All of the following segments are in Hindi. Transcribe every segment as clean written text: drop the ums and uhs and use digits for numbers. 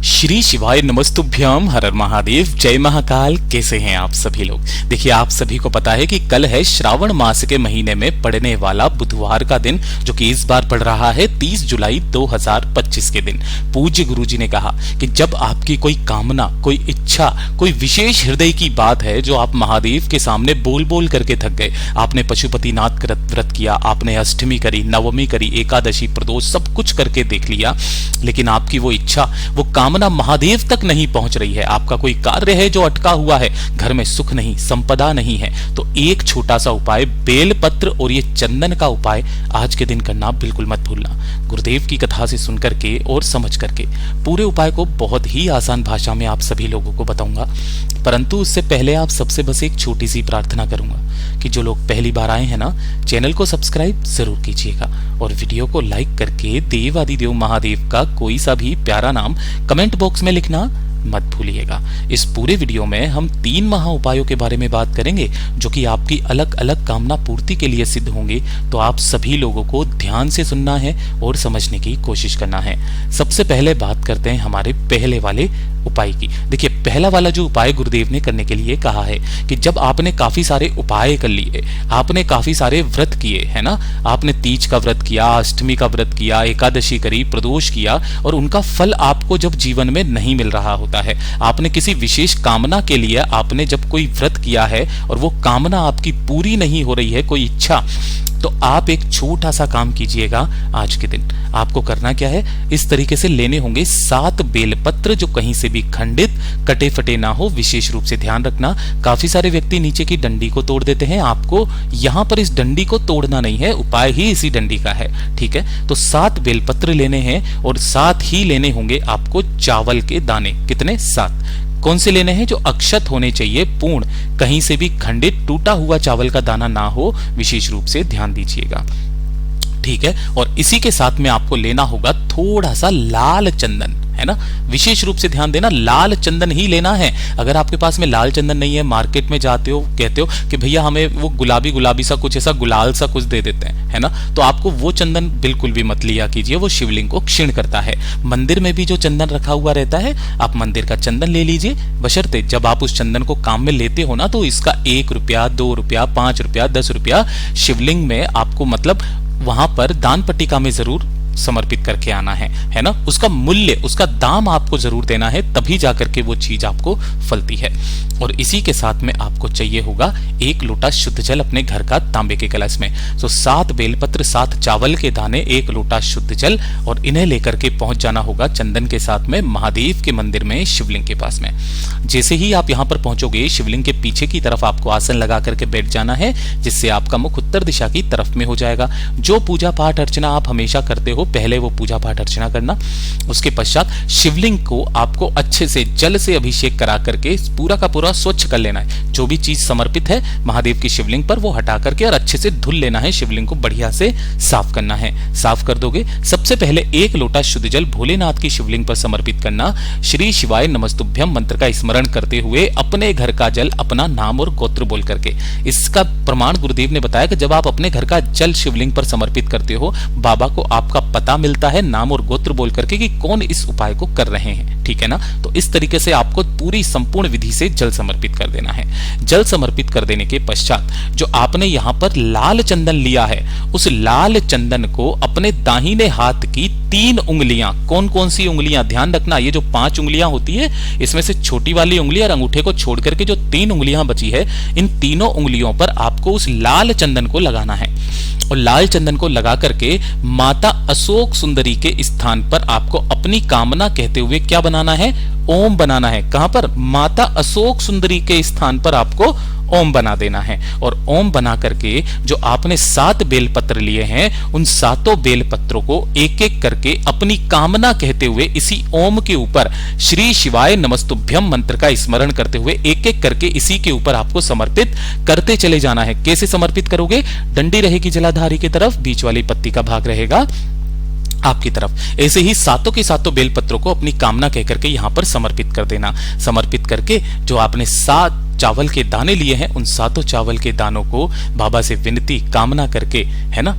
श्री शिवाय नमस्तुभ्यम, हर हर महादेव, जय महाकाल। कैसे हैं आप सभी लोग। देखिए, आप सभी को पता है कि कल है श्रावण मास के महीने में पड़ने वाला बुधवार का दिन, जो कि इस बार पड़ रहा है 30 जुलाई 2025 के दिन। पूज्य गुरुजी ने कहा कि जब आपकी कोई कामना, कोई इच्छा, कोई विशेष हृदय की बात है जो आप महादेव के सामने बोल बोल करके थक गए, आपने पशुपतिनाथ व्रत किया, आपने अष्टमी करी, नवमी करी, एकादशी, प्रदोष, सब कुछ करके देख लिया, लेकिन आपकी वो इच्छा, वो कामना महादेव तक नहीं पहुंच रही है, आपका कोई कार्य है जो अटका हुआ है, घर में सुख नहीं, संपदा नहीं है, तो एक छोटा सा उपाय, बेलपत्र और ये चंदन का उपाय आज के दिन करना बिल्कुल मत भूलना। गुरुदेव की कथा से सुन करके और समझ करके पूरे उपाय को बहुत ही आसान भाषा में आप सभी लोगों को बताऊंगा, परंतु उससे पहले आप सबसे बस एक छोटी सी प्रार्थना करूंगा कि जो लोग पहली बार आए हैं ना, चैनल को सब्सक्राइब जरूर कीजिएगा और वीडियो को लाइक करके देवादिदेव महादेव का कोई सा भी प्यारा नाम कमेंट बॉक्स में लिखना मत भूलिएगा। इस पूरे वीडियो में हम 3 महा उपायों के बारे में बात करेंगे जो कि आपकी अलग अलग कामना पूर्ति के लिए सिद्ध होंगे, तो आप सभी लोगों को ध्यान से सुनना है और समझने की कोशिश करना है। सबसे पहले बात करते हैं हमारे पहले वाले उपाय की। देखिए, पहला वाला जो उपाय गुरुदेव ने करने के लिए कहा है कि जब आपने काफी सारे उपाय कर लिए, आपने काफी सारे व्रत किए, है ना, आपने तीज का व्रत किया, अष्टमी का व्रत किया, एकादशी करी, प्रदोष किया, और उनका फल आपको जब जीवन में नहीं मिल रहा होता है, आपने किसी विशेष कामना के लिए आपने जब कोई व्रत किया है और वो कामना आपकी पूरी नहीं हो रही है, कोई इच्छा, तो आप एक छोटा सा काम कीजिएगा। आज के दिन आपको करना क्या है, इस तरीके से लेने होंगे 7 बेलपत्र जो कहीं से भी खंडित, कटे फटे ना हो। विशेष रूप से ध्यान रखना, काफी सारे व्यक्ति नीचे की डंडी को तोड़ देते हैं, आपको यहां पर इस डंडी को तोड़ना नहीं है, उपाय ही इसी डंडी का है, ठीक है। तो 7 बेलपत्र लेने हैं और साथ ही लेने होंगे आपको चावल के दाने। कितने? 7। कौन से लेने हैं? जो अक्षत होने चाहिए, पूर्ण, कहीं से भी खंडित टूटा हुआ चावल का दाना ना हो, विशेष रूप से ध्यान दीजिएगा, ठीक है। और इसी के साथ में आपको लेना होगा थोड़ा सा लाल चंदन, है ना। विशेष रूप से ध्यान देना, लाल चंदन ही लेना है। अगर आपके पास में लाल चंदन नहीं है, मार्केट में जाते हो, कहते हो कि भैया हमें वो गुलाबी गुलाबी सा कुछ, ऐसा गुलाल सा कुछ दे देते हैं, है ना, तो आपको वो चंदन बिल्कुल भी मत लिया कीजिए, वो शिवलिंग को क्षीण करता है। मंदिर में भी जो चंदन रखा हुआ रहता है, आप मंदिर का चंदन ले लीजिए, बशर्ते जब आप उस चंदन को काम में लेते हो ना, तो इसका 1 रुपया, 2 रुपया, 5 रुपया, 10 रुपया शिवलिंग में आपको, मतलब वहां पर दान पट्टिका में जरूर समर्पित करके आना है ना। उसका मूल्य, उसका दाम आपको जरूर देना है, तभी जाकर के वो चीज आपको फलती है। और इसी के साथ में आपको चाहिए होगा 1 लोटा शुद्ध जल अपने घर का, तांबे के कलश में। तो 7 बेलपत्र, 7 चावल के दाने, 1 लोटा शुद्ध जल, और इन्हें लेकर के पहुंच जाना होगा चंदन के साथ में महादेव के मंदिर में, शिवलिंग के पास में। जैसे ही आप यहाँ पर पहुंचोगे, शिवलिंग के पीछे की तरफ आपको आसन लगा करके बैठ जाना है, जिससे आपका मुख उत्तर दिशा की तरफ में हो जाएगा। जो पूजा पाठ अर्चना आप हमेशा करते हो, पहले वो पूजा पाठ अर्चना करना। उसके पश्चात शिवलिंग को आपको अच्छे से जल से अभिषेक करा करके पूरा का पूरा स्वच्छ कर लेना है। जो भी चीज समर्पित है महादेव की शिवलिंग पर, वो हटा करके और अच्छे से धुल लेना है। शिवलिंग को बढ़िया से साफ करना है। साफ कर दोगे, सबसे पहले 1 लोटा शुद्ध जल भोलेनाथ की शिवलिंग पर समर्पित करना। श्री शिवाय नमस्तुभ्यम मंत्र का स्मरण करते हुए अपने घर का जल, अपना नाम और गोत्र बोल करके। इसका प्रमाण गुरुदेव ने बताया कि जब आप अपने घर का जल शिवलिंग पर समर्पित करते हो, बाबा को आपका पता मिलता है नाम और गोत्र बोल करके कि कौन इस उपाय को कर रहे हैं, ठीक है ना। तो इस तरीके से आपको पूरी संपूर्ण विधि से जल समर्पित कर देना है। जल समर्पित कर देने के पश्चात जो आपने यहाँ पर लाल चंदन लिया है, उस लाल चंदन को अपने दाहिने हाथ की 3 उंगलियां, कौन कौन सी उंगलियां, ध्यान रखना, ये जो 5 उंगलियां होती है, इसमें से छोटी वाली उंगली और अंगूठे को छोड़ करके जो 3 उंगलियां बची है, इन तीनों उंगलियों पर आपको उस लाल चंदन को लगाना है। और लाल चंदन को लगा करके माता अशोक सुंदरी के स्थान पर आपको अपनी कामना कहते हुए क्या बनाना है? ओम बनाना है। कहां पर? माता अशोक सुंदरी के स्थान पर आपको ओम बना देना है। और ओम बना करके जो आपने 7 बेलपत्र लिए हैं, उन 7 बेलपत्रों को एक एक करके अपनी कामना कहते हुए इसी ओम के ऊपर श्री शिवाय नमस्तुभ्यम मंत्र का स्मरण करते हुए एक एक करके इसी के ऊपर आपको समर्पित करते चले जाना है। कैसे समर्पित करोगे? डंडी रहेगी जलाधारी की तरफ, बीच वाली पत्ती का भाग रहेगा आपकी तरफ। ऐसे ही 7 के 7 बेलपत्रों को अपनी कामना कहकर के यहां पर समर्पित कर देना। समर्पित करके जो आपने 7 चावल के दाने लिए हैं, उन 7 चावल के दानों को बाबा से विनती, कामना करके, है ना,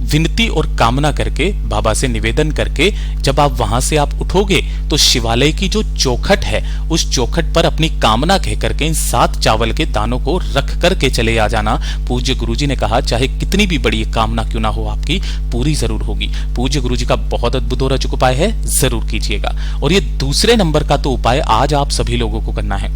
विनती और कामना करके, बाबा से निवेदन करके जब आप वहां से आप उठोगे तो शिवालय की जो चौखट है उस चौखट पर अपनी कामना कह करके इन 7 चावल के दानों को रख करके चले आ जाना। पूज्य गुरुजी ने कहा चाहे कितनी भी बड़ी कामना क्यों ना हो आपकी, पूरी जरूर होगी। पूज्य गुरुजी का बहुत अद्भुत और अचूक उपाय है, जरूर कीजिएगा। और ये दूसरे नंबर का तो उपाय आज आप सभी लोगों को करना है।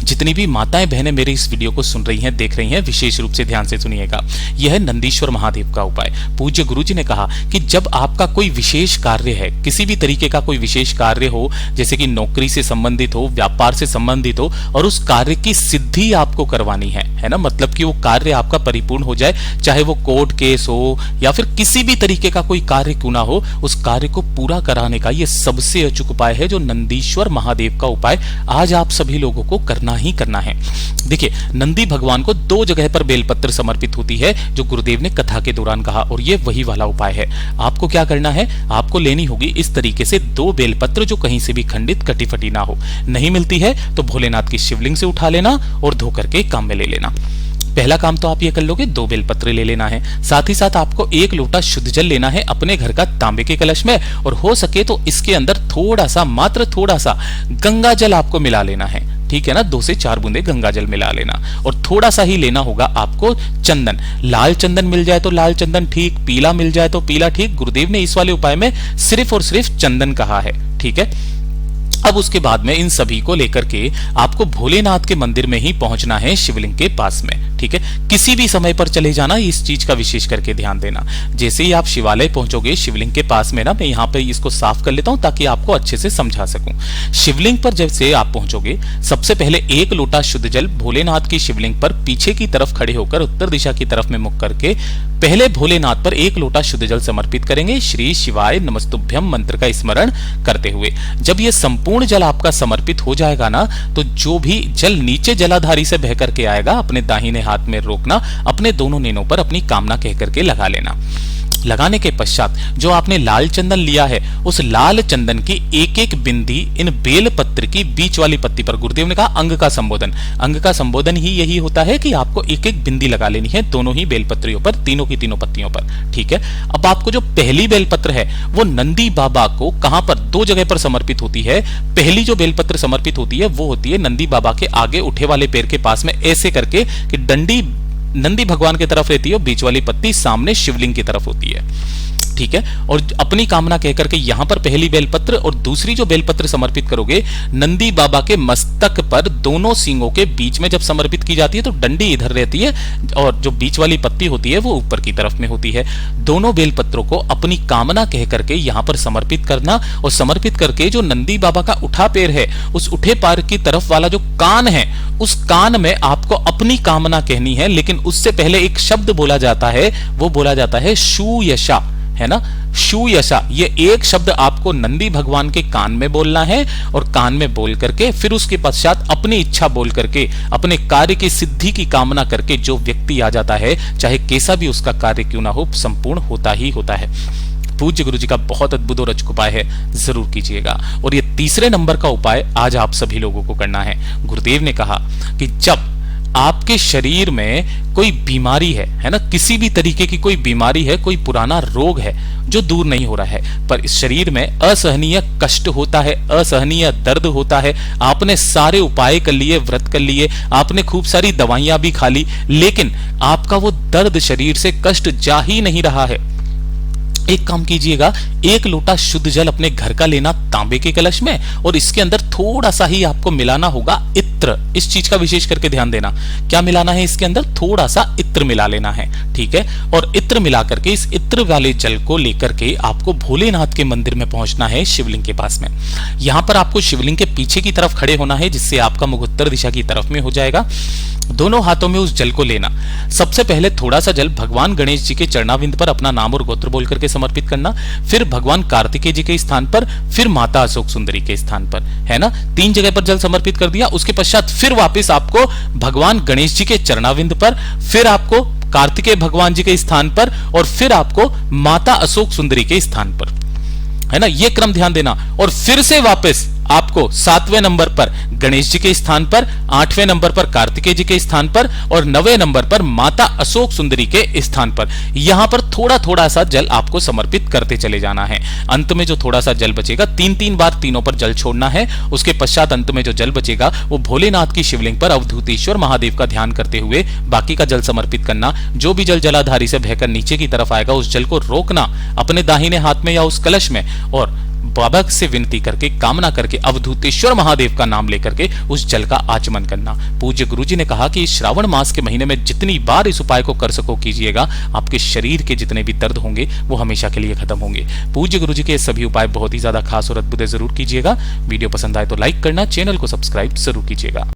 जितनी भी माताएं बहनें मेरे इस वीडियो को सुन रही हैं, देख रही हैं, विशेष रूप से ध्यान से सुनिएगा। यह है नंदीश्वर महादेव का उपाय। पूज्य गुरुजी ने कहा कि जब आपका कोई विशेष कार्य है, किसी भी तरीके का कोई विशेष कार्य हो, जैसे कि नौकरी से संबंधित हो, व्यापार से संबंधित हो, और उस कार्य की सिद्धि आपको करवानी है ना, मतलब कि वो कार्य आपका परिपूर्ण हो जाए, चाहे वो कोर्ट केस हो या फिर किसी भी तरीके का कोई कार्य क्यों ना हो, उस कार्य को पूरा कराने का ये सबसे अचूक उपाय है, जो नंदीश्वर महादेव का उपाय आज आप सभी लोगों को करना ही करना है। देखिए, नंदी भगवान को 2 जगह पर बेलपत्र समर्पित होती है, जो गुरुदेव ने कथा के दौरान कहा, और ये वही वाला उपाय है। आपको क्या करना है, आपको लेनी होगी इस तरीके से 2 बेलपत्र जो कहीं से भी खंडित कटी फटी ना हो। नहीं मिलती है तो भोलेनाथ की शिवलिंग से उठा लेना और धो करके काम में ले लेना। पहला काम तो आप ये कर लोगे, 2 बेलपत्र ले लेना है। साथ ही साथ आपको 1 लोटा शुद्ध जल लेना है अपने घर का तांबे के कलश में, और हो सके तो इसके अंदर थोड़ा सा, मात्र थोड़ा सा गंगा जल आपको मिला लेना है, ठीक है ना। 2 से 4 बूंदे गंगा जल मिला लेना, और थोड़ा सा ही लेना होगा आपको चंदन। लाल चंदन मिल जाए तो लाल चंदन ठीक, पीला मिल जाए तो पीला ठीक। गुरुदेव ने इस वाले उपाय में सिर्फ और सिर्फ चंदन कहा है, ठीक है। अब उसके बाद में इन सभी को लेकर के आपको भोलेनाथ के मंदिर में ही पहुंचना है, शिवलिंग के पास में, ठीक है। किसी भी समय पर चले जाना, इस चीज का विशेष करके ध्यान देना। जैसे ही आप शिवालय पहुंचोगे, शिवलिंग के पास में ना, मैं यहाँ पे इसको साफ कर लेता हूं ताकि आपको अच्छे से समझा सकूं। शिवलिंग पर जैसे आप पहुंचोगे, सबसे पहले 1 लोटा शुद्ध जल भोलेनाथ की शिवलिंग पर पीछे की तरफ खड़े होकर उत्तर दिशा की तरफ में मुख करके पहले भोलेनाथ पर 1 लोटा शुद्ध जल समर्पित करेंगे, श्री शिवाय नमस्तुभ्यम मंत्र का स्मरण करते हुए। जब यह संपूर्ण जल आपका समर्पित हो जाएगा ना, तो जो भी जल नीचे जलाधारी से बह करके आएगा, अपने दाहिने हाथ में रोकना, अपने दोनों नेनों पर अपनी कामना कह करके लगा लेना। लगाने के पश्चात जो आपने लाल चंदन लिया है, उस लाल चंदन की एक एक बिंदी इन बेल पत्र की बीच वाली पत्ती पर, गुरुदेव ने कहा अंग का संबोधन, अंग का संबोधन ही यही होता है कि आपको एक एक बिंदी लगा लेनी है दोनों ही बेलपत्रियों पर, तीनों की तीनों पत्तियों पर, ठीक है। अब आपको जो पहली बेलपत्र है वो नंदी बाबा को कहां पर, 2 जगह पर समर्पित होती है। पहली जो बेलपत्र समर्पित होती है वो होती है नंदी बाबा के आगे उठे वाले पैर के पास में, ऐसे करके कि डंडी नंदी भगवान की तरफ रहती है और बीच वाली पत्ती सामने शिवलिंग की तरफ होती है, ठीक है। और अपनी कामना कहकर के यहां पर पहली बेलपत्र और दूसरी जो बेलपत्र समर्पित करोगे, नंदी बाबा के मस्तक पर दोनों सींगों के बीच में जब समर्पित की जाती है तो डंडी इधर रहती है और जो बीच वाली पत्ती होती है वो ऊपर की तरफ में होती है। दोनों बेलपत्रों को अपनी कामना कह करके यहां पर समर्पित करना, और समर्पित करके जो नंदी बाबा का उठा पैर है, उस उठे पैर की तरफ वाला जो कान है, उस कान में आपको अपनी कामना कहनी है। लेकिन उससे पहले एक शब्द बोला जाता है, वो बोला जाता है शूयशा, है ना, शूयशा। ये एक शब्द आपको नंदी भगवान के कान में बोलना है, और कान में बोल करके फिर उसके पश्चात अपनी इच्छा बोल करके, अपने कार्य की सिद्धि की कामना करके जो व्यक्ति आ जाता है, चाहे कैसा भी उसका कार्य क्यों ना हो, संपूर्ण होता ही होता है। पूज्य गुरु जी का बहुत अद्भुत और अचूक उपाय है, जरूर कीजिएगा। और ये तीसरे नंबर का उपाय आज आप सभी लोगों को करना है। गुरुदेव ने कहा कि जब आपके शरीर में कोई बीमारी है ना, किसी भी तरीके की कोई बीमारी है, कोई पुराना रोग है जो दूर नहीं हो रहा है, पर इस शरीर में असहनीय कष्ट होता है, असहनीय दर्द होता है, आपने सारे उपाय कर लिए, व्रत कर लिए, आपने खूब सारी दवाइयां भी खा ली, लेकिन आपका वो दर्द शरीर से, कष्ट जा ही नहीं रहा है। एक काम कीजिएगा, 1 लोटा शुद्ध जल अपने घर का लेना तांबे के कलश में, और इसके अंदर थोड़ा सा ही आपको मिलाना होगा इत्र। इस चीज का विशेष करके ध्यान देना, क्या मिलाना है इसके अंदर, थोड़ा सा इत्र मिला लेना है, ठीक है। और इत्र मिला करके इस इत्र वाले जल को लेकर के आपको भोलेनाथ के मंदिर में पहुंचना है, शिवलिंग के पास में। यहां पर आपको शिवलिंग के पीछे की तरफ खड़े होना है, जिससे आपका मुख उत्तर दिशा की तरफ में हो जाएगा। दोनों हाथों में उस जल को लेना। सबसे पहले थोड़ा सा जल भगवान गणेश जी के चरणाविंद पर अपना नाम और गोत्र बोल करके समर्पित करना, फिर भगवान कार्तिकेय जी के स्थान पर, फिर माता अशोक सुंदरी के स्थान पर, है ना। 3 जगह पर जल समर्पित कर दिया। उसके पश्चात फिर वापस आपको भगवान गणेश जी के चरणाविंद पर, फिर आपको कार्तिकेय भगवान जी के स्थान पर, और फिर आपको माता अशोक सुंदरी के स्थान पर, है ना। ये क्रम ध्यान देना। और फिर से वापस आपको 7वें नंबर पर गणेश जी के स्थान पर, 8वें नंबर पर कार्तिकेय जी के स्थान पर और 9वें नंबर पर माता अशोक सुंदरी के स्थान पर यहां पर थोड़ा थोड़ा सा जल आपको समर्पित करते चले जाना है। अंत में जो थोड़ा सा जल बचेगा 3-3 बार तीनों पर जल छोड़ना है। उसके पश्चात अंत में जो जल बचेगा वो भोलेनाथ की शिवलिंग पर अवधूतेश्वर महादेव का ध्यान करते हुए बाकी का जल समर्पित करना। जो भी जल जलाधारी से बहकर नीचे की तरफ आएगा उस जल को रोकना अपने दाहिने हाथ में या उस कलश में और बाबा से विनती करके, कामना करके, अवधूतेश्वर महादेव का नाम लेकर के उस जल का आचमन करना। पूज्य गुरुजी ने कहा कि श्रावण मास के महीने में जितनी बार इस उपाय को कर सको कीजिएगा, आपके शरीर के जितने भी दर्द होंगे वो हमेशा के लिए खत्म होंगे। पूज्य गुरुजी के सभी उपाय बहुत ही ज्यादा खास और अद्भुत जरूर कीजिएगा। वीडियो पसंद आए तो लाइक करना, चैनल को सब्सक्राइब जरूर कीजिएगा।